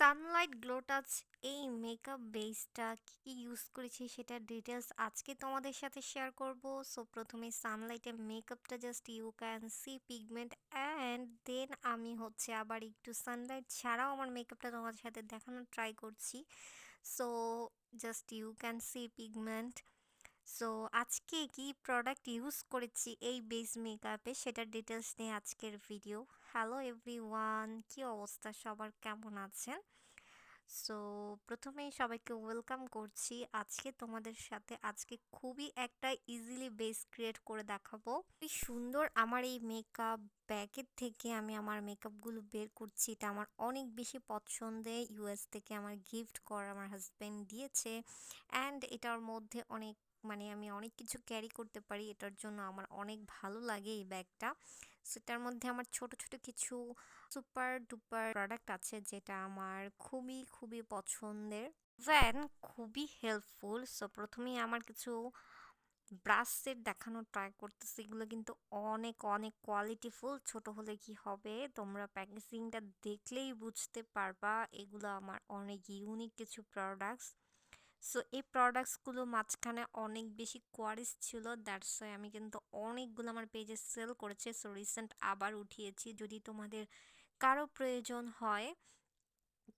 Sunlight glow touch এই makeup বেসটা কি ইউজ করেছি সেটার ডিটেলস আজকে তোমাদের সাথে শেয়ার করব। সো প্রথমে সানলাইটের মেকআপটা just you can see pigment and then আমি আবার একটু সানলাইট ছাড়াও আমার মেকআপটা তোমাদের সাথে দেখানোর ট্রাই করছি। So just you can see pigment. So আজকে কি প্রোডাক্ট ইউজ করেছি এই বেস মেকআপে সেটার ডিটেলস নিয়ে আজকের ভিডিও। হ্যালো এভরিওয়ান, কি অবস্থা সবার, কেমন আছেন? সো প্রথমেই সবাইকে ওয়েলকাম করছি। আজকে তোমাদের সাথে খুবই একটা ইজিলি বেস ক্রিয়েট করে দেখাবো। খুবই সুন্দর আমার এই মেকআপ ব্যাগের থেকে আমি আমার মেকআপগুলো বের করছি। এটা আমার অনেক বেশি পছন্দের, ইউএস থেকে আমার গিফট করা আমার হাজব্যান্ড দিয়েছে। অ্যান্ড এটার মধ্যে আমি অনেক কিছু ক্যারি করতে পারি, এটার জন্য আমার অনেক ভালো লাগে এই ব্যাগটা। সেটার মধ্যে আমার ছোট ছোট কিছু সুপার ডুপার প্রোডাক্ট আছে যেটা আমার খুবই খুবই পছন্দের, ভ্যান খুবই হেল্পফুল। সো প্রথমেই আমার কিছু ব্রাশ সেট দেখানোর ট্রাই করতেছি। এগুলো কিন্তু অনেক অনেক কোয়ালিটিফুল। ছোট হলে কি হবে, তোমরা প্যাকেজিংটা দেখলেই বুঝতে পারবা এগুলো আমার অনেক ইউনিক কিছু প্রোডাক্টস। সো এই প্রোডাক্টসগুলো মাঝখানে অনেক বেশি কোয়ারিস ছিল, দ্যাটস ওয়াই আমি কিন্তু অনেকগুলো আমার পেজে সেল করেছে। সো রিসেন্ট আবার উঠিয়েছি। যদি তোমাদের কারো প্রয়োজন হয়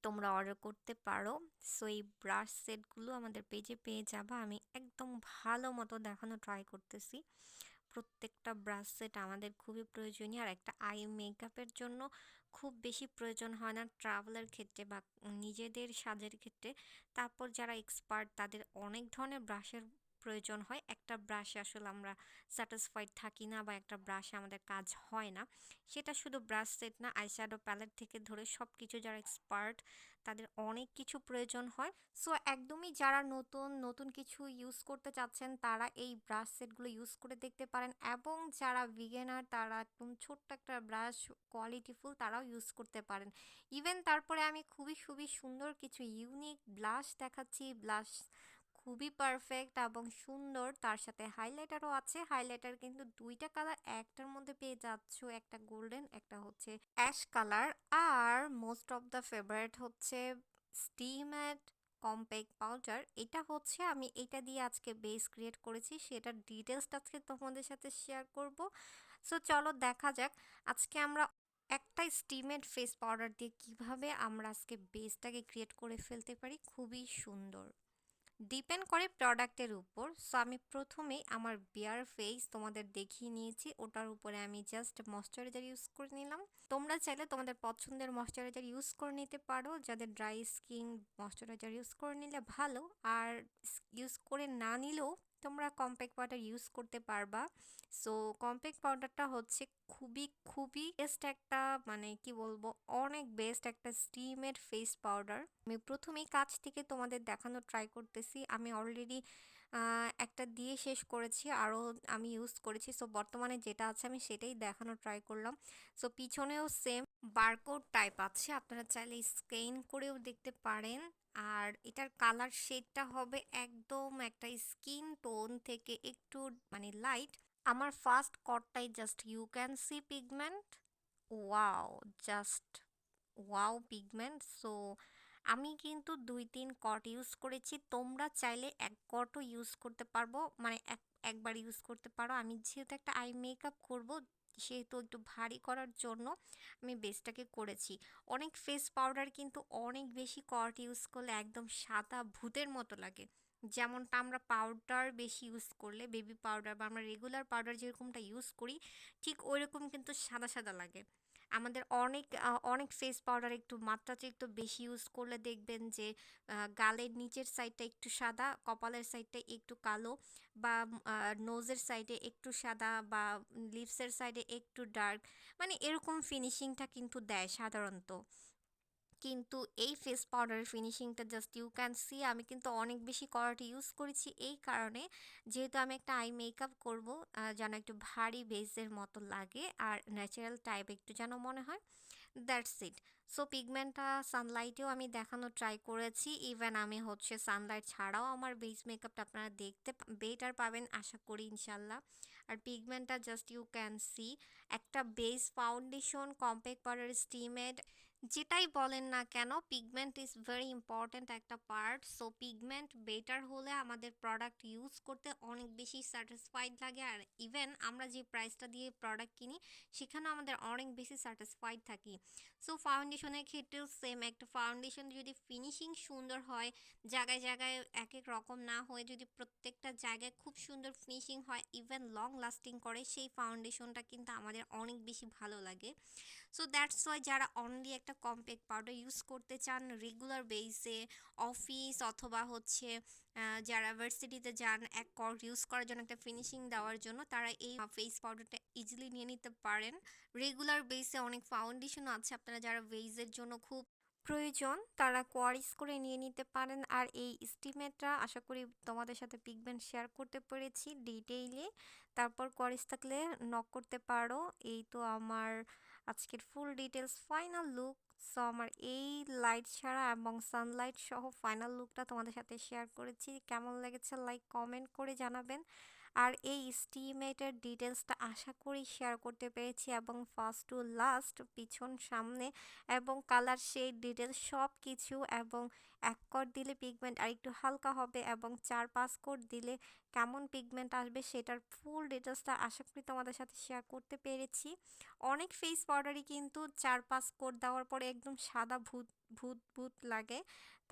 তোমরা অর্ডার করতে পারো। সো এই ব্রাশ সেটগুলো আমাদের পেজে পেয়ে যাবা। আমি একদম ভালো মতো দেখানো ট্রাই করতেছি। প্রত্যেকটা ব্রাশ সেট আমাদের খুবই প্রয়োজনীয়, আর একটা আই মেকআপের জন্য খুব বেশি প্রয়োজন হয় না ট্রাভেলের ক্ষেত্রে বা নিজেদের সাজের ক্ষেত্রে। তারপর যারা এক্সপার্ট তাদের অনেক ধরনের ব্রাশের প্রয়োজন হয়। একটা ব্রাশে আসলে আমরা স্যাটিসফাইড থাকি না বা একটা ব্রাশে আমাদের কাজ হয় না। সেটা শুধু ব্রাশ সেট না, আইশ্যাডো প্যালেট থেকে ধরে সব কিছু যারা এক্সপার্ট তাদের অনেক কিছু প্রয়োজন হয়। সো একদমই যারা নতুন নতুন কিছু ইউজ করতে চাচ্ছেন তারা এই ব্রাশ সেটগুলো ইউজ করে দেখতে পারেন, এবং যারা বিগিনার তারা একদম ছোট্ট একটা ব্রাশ কোয়ালিটিফুল তারাও ইউজ করতে পারেন। ইভেন তারপরে আমি খুবই খুবই সুন্দর কিছু ইউনিক ব্লাশ দেখাচ্ছি। ব্লাশ খুবই পারফেক্ট এবং সুন্দর, তার সাথে হাইলাইটারও আছে। হাইলাইটার কিন্তু দুইটা কালার একটার মধ্যে পেয়ে যাচ্ছ, একটা গোল্ডেন, একটা অ্যাশ কালার। আর most of the favourite steamed compact powder. আমি এটা দিয়ে আজকে বেস ক্রিয়েট করেছি, সেটার ডিটেলসটা আজকে তোমাদের সাথে শেয়ার করব। সো চলো দেখা যাক আজকে আমরা একটা স্টিমেড ফেস পাউডার দিয়ে কিভাবে আমরা আজকে বেসটাকে ক্রিয়েট করে ফেলতে পারি। খুবই সুন্দর, ডিপেন্ড করে প্রোডাক্টের উপর। সো আমি প্রথমেই আমার বেয়ার ফেস তোমাদের দেখিয়ে নিয়েছি, ওটার উপরে আমি জাস্ট ময়শ্চারাইজার ইউজ করে নিলাম। তোমরা চাইলে তোমাদের পছন্দের ময়শ্চারাইজার ইউজ করে নিতে পারো। যাদের ড্রাই স্কিন, ময়শ্চারাইজার ইউজ করে নিলে ভালো, আর ইউজ করে না নিলেও তোমরা কম্প্যাক্ট পাউডার ইউজ করতে পারবা। সো কম্প্যাক্ট পাউডারটা খুবই খুবই বেস্ট একটা, কি বলবো, অনেক বেস্ট একটা স্টিমের ফেস পাউডার। আমি প্রথমেই কাছ থেকে তোমাদের দেখানোর ট্রাই করতেছি। আমি অলরেডি একটা দিয়ে শেষ করেছি, আরও আমি ইউজ করেছি। সো বর্তমানে যেটা আছে আমি সেটাই দেখানোর ট্রাই করলাম। সো পিছনেও সেম বারকোড টাইপ আছে, আপনারা চাইলে স্ক্যান করেও দেখতে পারেন। আর এটার কালার শেডটা হবে একদম একটা স্কিন টোন থেকে একটু লাইট। আমার ফার্স্ট কটটাই just you can see pigment. Wow, just wow pigment. So আমি কিন্তু 2-3 কট ইউজ করেছি, তোমরা চাইলে এক কটও ইউজ করতে পারবো, একবার ইউজ করতে পারো। আমি যেহেতু একটা আই মেকআপ করব সেহেতু একটু ভারী করার জন্য আমি বেসটাকে করেছি। অনেক ফেস পাউডার কিন্তু অনেক বেশি কট ইউজ করলে একদম সাদা ভূতের মতো লাগে, যেমনটা আমরা পাউডার বেশি ইউজ করলে, বেবি পাউডার বা আমরা রেগুলার পাউডার যেরকমটা ইউজ করি ঠিক ওইরকম কিন্তু সাদা সাদা লাগে। আমাদের অনেক ফেস পাউডার একটু মাত্রাতিরিক্ত বেশি ইউজ করলে দেখবেন যে গালের নিচের সাইডটা একটু সাদা, কপালের সাইডটা একটু কালো, বা নোজের সাইডে একটু সাদা, বা লিপসের সাইডে একটু ডার্ক, এরকম ফিনিশিংটা কিন্তু দেয় সাধারণত। কিন্তু এই ফেস পাউডারের ফিনিশিংটা জাস্ট ইউ ক্যান সি। আমি কিন্তু অনেক বেশি করাটি ইউজ করেছি এই কারণে, যেহেতু আমি একটা আই মেকআপ করবো, যেন একটু ভারী বেসের মতো লাগে আর ন্যাচারাল টাইপ একটু যেন মনে হয়, দ্যাটস ইট। সো পিগমেন্টটা সানলাইটেও আমি দেখানোর ট্রাই করেছি। ইভেন আমি সানলাইট ছাড়াও আমার বেস মেকআপটা আপনারা দেখতে বেটার পাবেন আশা করি ইনশাল্লাহ। আর পিগমেন্টটা জাস্ট ইউ ক্যান সি। একটা বেস ফাউন্ডেশন কম্প্যাক্ট পাউডার স্টিমেড যেটাই বলেন না কেন পিগমেন্ট ইজ ভেরি ইম্পর্ট্যান্ট একটা পার্ট। সো পিগমেন্ট বেটার হলে আমাদের প্রোডাক্ট ইউজ করতে অনেক বেশি স্যাটিসফাইড লাগে, আর ইভেন আমরা যে প্রাইসটা দিয়ে প্রোডাক্ট কিনি সেখানেও আমাদের অনেক বেশি স্যাটিসফাইড থাকি। সো ফাউন্ডেশনের ক্ষেত্রেও সেম, একটা ফাউন্ডেশন যদি ফিনিশিং সুন্দর হয়, জায়গায় জায়গায় এক এক রকম না হয়ে যদি প্রত্যেকটা জায়গায় খুব সুন্দর ফিনিশিং হয়, ইভেন লং লাস্টিং করে, সেই ফাউন্ডেশনটা কিন্তু আমাদের অনেক বেশি ভালো লাগে। সো দ্যাটস ওয়াই যারা অনলি একটা কম্প্যাক্ট পাউডার ইউজ করতে চান রেগুলার বেসে, অফিস অথবা হচ্ছে যারা ভার্সিটিতে যান এক কর্ড ইউজ করার জন্য, একটা ফিনিশিং দেওয়ার জন্য, তারা এই ফেস পাউডারটা ইজিলি নিয়ে নিতে পারেন। রেগুলার বেসে অনেক ফাউন্ডেশন আছে আপনারা যারা বেসের জন্য খুব প্রয়োজন, তারা কোয়ারিজ করে নিয়ে নিতে পারেন। আর এই স্টিমেটটা আশা করি তোমাদের সাথে পিগমেন্ট শেয়ার করতে পেরেছি ডিটেইলে। তারপর কোয়ারিজ থাকলে নক করতে পারো। এই তো আমার আজকের full details final look. So আমার এই লাইট ছাড়া এবং সানলাইট সহ ফাইনাল লুকটা তোমাদের সাথে শেয়ার করেছি। কেমন লেগেছে লাইক কমেন্ট করে জানাবেন। আর এই স্টিমেটের ডিটেলসটা আশা করি শেয়ার করতে পেরেছি, এবং ফার্স্ট টু লাস্ট, পিছন সামনে এবং কালার শেড ডিটেলস সব কিছু, এবং 1 কোট দিলে পিগমেন্ট আর একটু হালকা হবে এবং 4-5 কোট দিলে কেমন পিগমেন্ট আসবে সেটার ফুল ডিটেলসটা আশা করি তোমাদের সাথে শেয়ার করতে পেরেছি। অনেক ফেস পাউডারই কিন্তু 4-5 কোট দেওয়ার পরে একদম সাদা ভূত ভূত ভূত লাগে,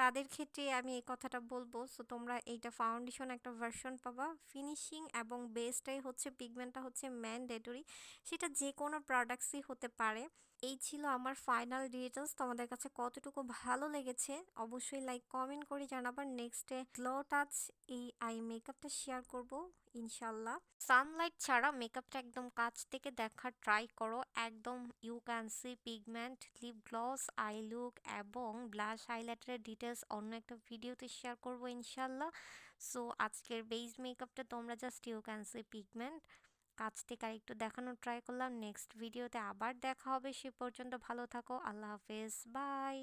তাদের ক্ষেত্রে আমি এই কথাটা বলবো। সো তোমরা এইটা ফাউন্ডেশন একটা ভার্সন পাবা, ফিনিশিং এবং বেসটাই হচ্ছে, পিগমেন্টটা হচ্ছে ম্যান্ডেটরি, সেটা যে কোনো প্রোডাক্টসই হতে পারে। এই ছিল আমার ফাইনাল ডিটেলস। তোমাদের কাছে কতটুকু ভালো লেগেছে অবশ্যই লাইক কমেন্ট করে জানাবার। নেক্সটে গ্লো টাচ এই আই মেকআপটা শেয়ার করব ইনশাল্লাহ। সানলাইট ছাড়া মেকআপটা একদম কাছ থেকে দেখার ট্রাই করো, একদম you can see pigment, lip gloss, eye look এবং ব্লাশ হাইলাইটারের ডিটেলস অন্য একটা ভিডিওতে শেয়ার করব ইনশাল্লাহ। সো আজকের বেস মেকআপটা তোমরা just you can see pigment কাছ থেকে আরেকটু দেখানোর ট্রাই করলাম। নেক্সট ভিডিওতে আবার দেখা হবে, সে পর্যন্ত ভালো থাকো, আল্লাহ হাফেজ, বাই।